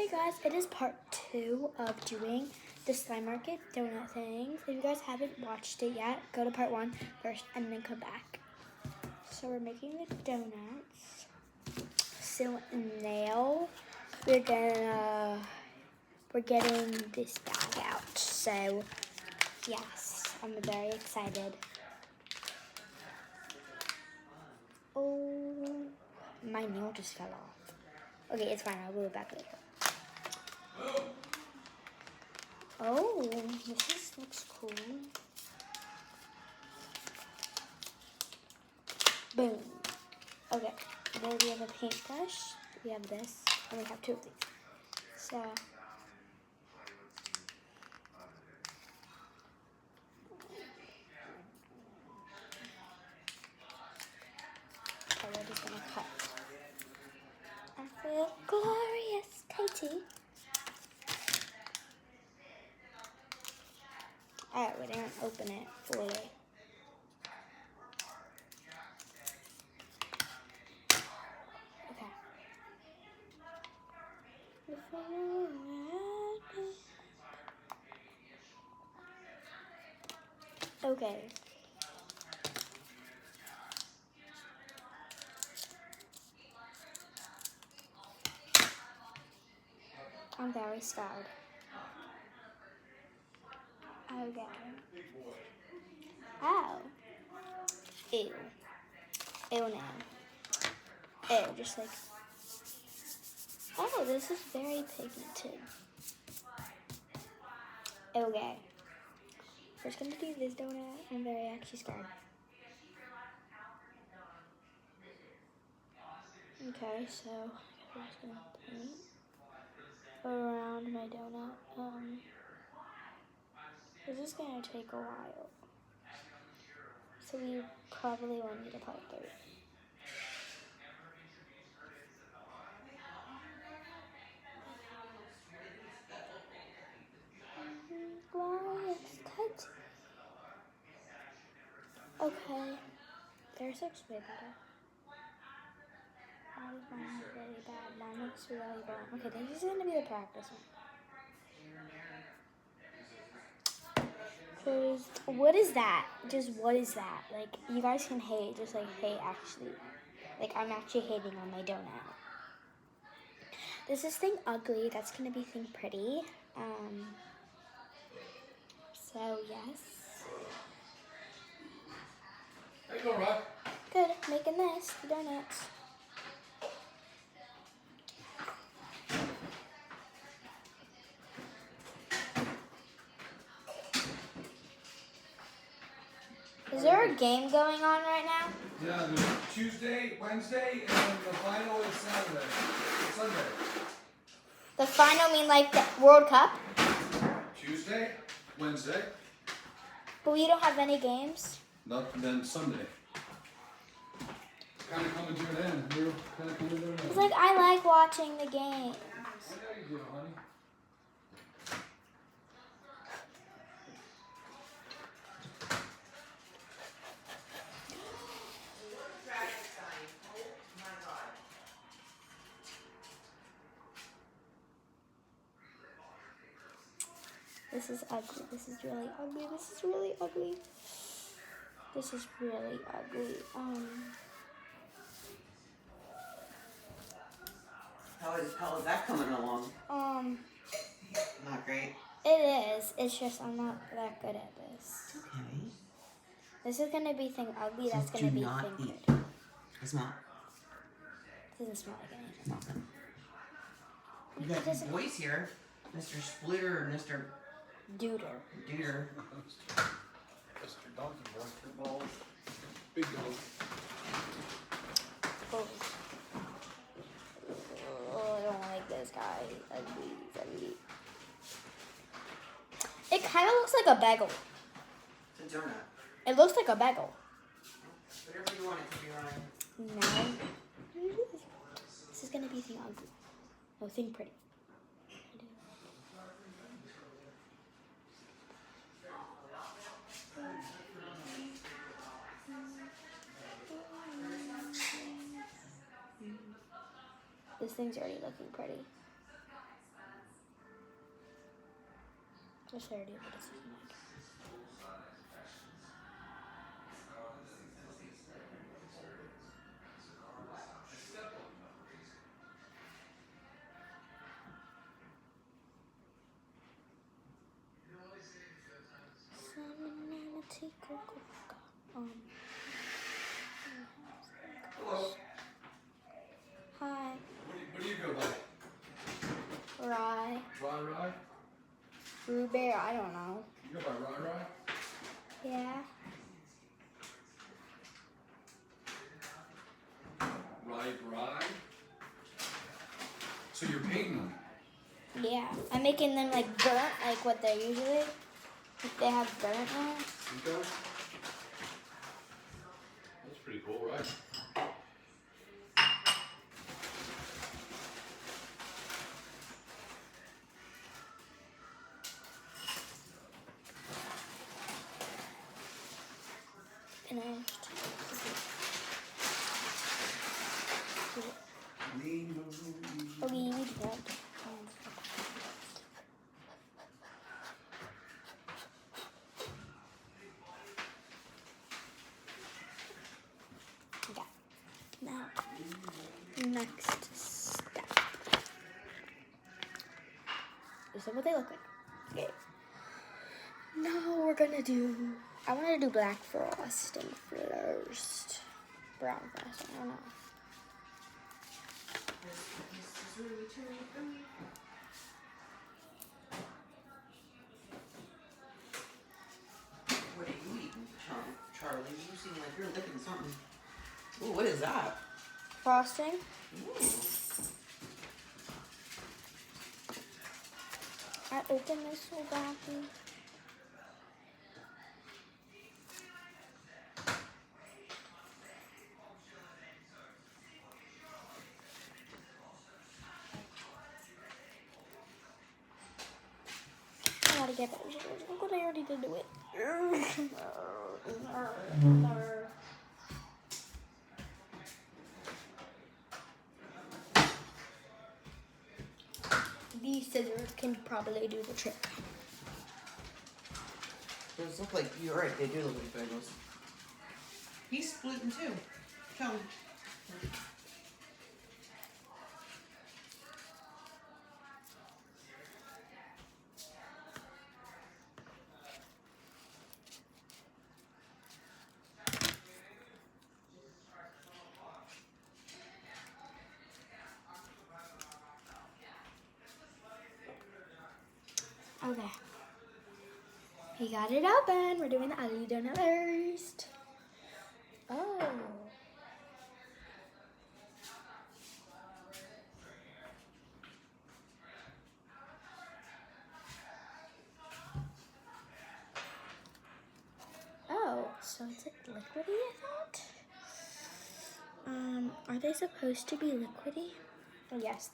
Hey guys, it is part 2 of doing the slime market donut things. If you guys haven't watched it yet, go to part 1 first and then come back. So we're making the donuts. So now we're getting this bag out. So yes, I'm very excited. Oh, my nail just fell off. Okay, it's fine. I'll glue it back later. Oh, this looks cool. Boom. Okay, then we have a paintbrush. We have this, and we have 2 of these. So, we're just gonna cut. I feel glorious, Katie. Alright, we didn't open it fully. Okay. I'm very scared. Okay. Oh. Ew. Ew, no. Ew, just like... Oh, this is very pigmented. Okay. First gonna do this donut. I'm very actually scared. Okay, so I'm just gonna paint around my donut. This is gonna take a while. So we probably won't need a part 3. Glorious cut. Okay. Theirs looks way better. Why does mine look really bad? Mine looks really bad. Okay, this is gonna be the practice one. Cause what is that? Just what is that? Like, you guys can hate, just like hate actually. Like, I'm actually hating on my donut. This is thing ugly. That's gonna be thing pretty. So yes. How you doing, Rod? Good. Making this donuts. Is there a game going on right now? Yeah, there's Tuesday, Wednesday, and then the final is Saturday. Sunday. The final mean like the World Cup? Tuesday, Wednesday. But we don't have any games. Not then Sunday. It's kind of coming to an end. You're kind of coming to an end. It's like I like watching the games. I know you do, honey. This is ugly. This is really ugly. This is really ugly. This is really ugly. How is that coming along? Not great. It is. It's just I'm not that good at this. Okay. This is gonna be thing ugly. So That's gonna do be not thing eat. good. It's not. Doesn't smell like anything. It's not good. You got this voice here, Mr. Splitter or Mr. Duder. Duder. Mr. Donkey Ball. Big dog. Oh. Oh, I don't like this guy. Ugly. Ugly. It kind of looks like a bagel. It's a donut. It looks like a bagel. Whatever you want it to be, Ryan. No. This is gonna be thing ugly. No, thing pretty. This thing's already looking pretty. That's what I do, but it's like. Hello. Hi. What do you go by? Rye. Rye? Rhubarb, I don't know. You go by Rye? Yeah. Rye? So you're painting them? Yeah. I'm making them like burnt, like what they usually. Like they have burnt ones. Okay. That's pretty cool, right? Finished. Okay, you need that. Okay. Now, next step. This is what they look like. Okay. Now we're gonna do. I want to do black frosting first. Brown frosting. I don't know. What are you eating, Charlie? You seem like you're licking something. Ooh, what is that? Frosting. Ooh. I opened this so badly. I gotta get that. Look what I already did to it. These scissors can probably do the trick. Those look like, you're right, they do look like bagels. He's splitting too. Show him. Okay. We got it open. We're doing the ugly donut first. Oh. Oh, so it's like liquidy, I thought. Are they supposed to be liquidy? Yes.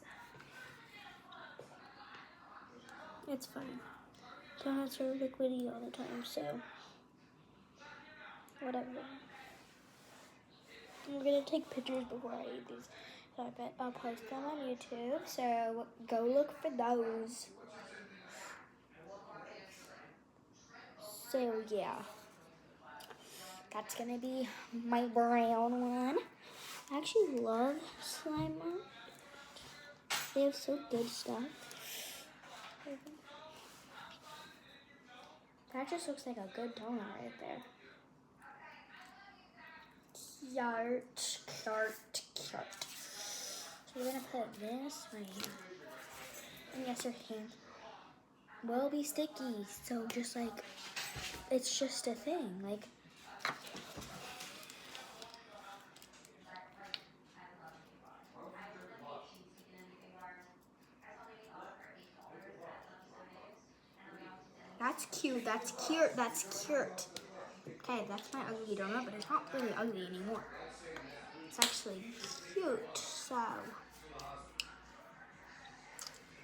It's fine. Donuts are liquidy all the time, so whatever. I'm gonna take pictures before I eat these. So I bet I'll post them on YouTube. So go look for those. So yeah. That's gonna be my brown one. I actually love slime mart. They have so good stuff. That just looks like a good donut right there. Cute. So we're gonna put this right here. And yes, your hand will be sticky. So just like, it's just a thing. Like, that's cute. Okay, that's my ugly donut, but it's not really ugly anymore. It's actually cute, so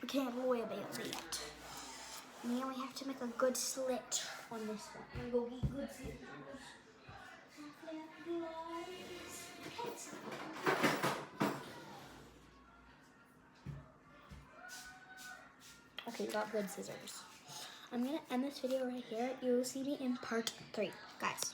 we can't worry about it. Now we have to make a good slit on this one. I'm gonna go get good scissors. Okay, we got good scissors. I'm gonna end this video right here. You will see me in part 3, guys.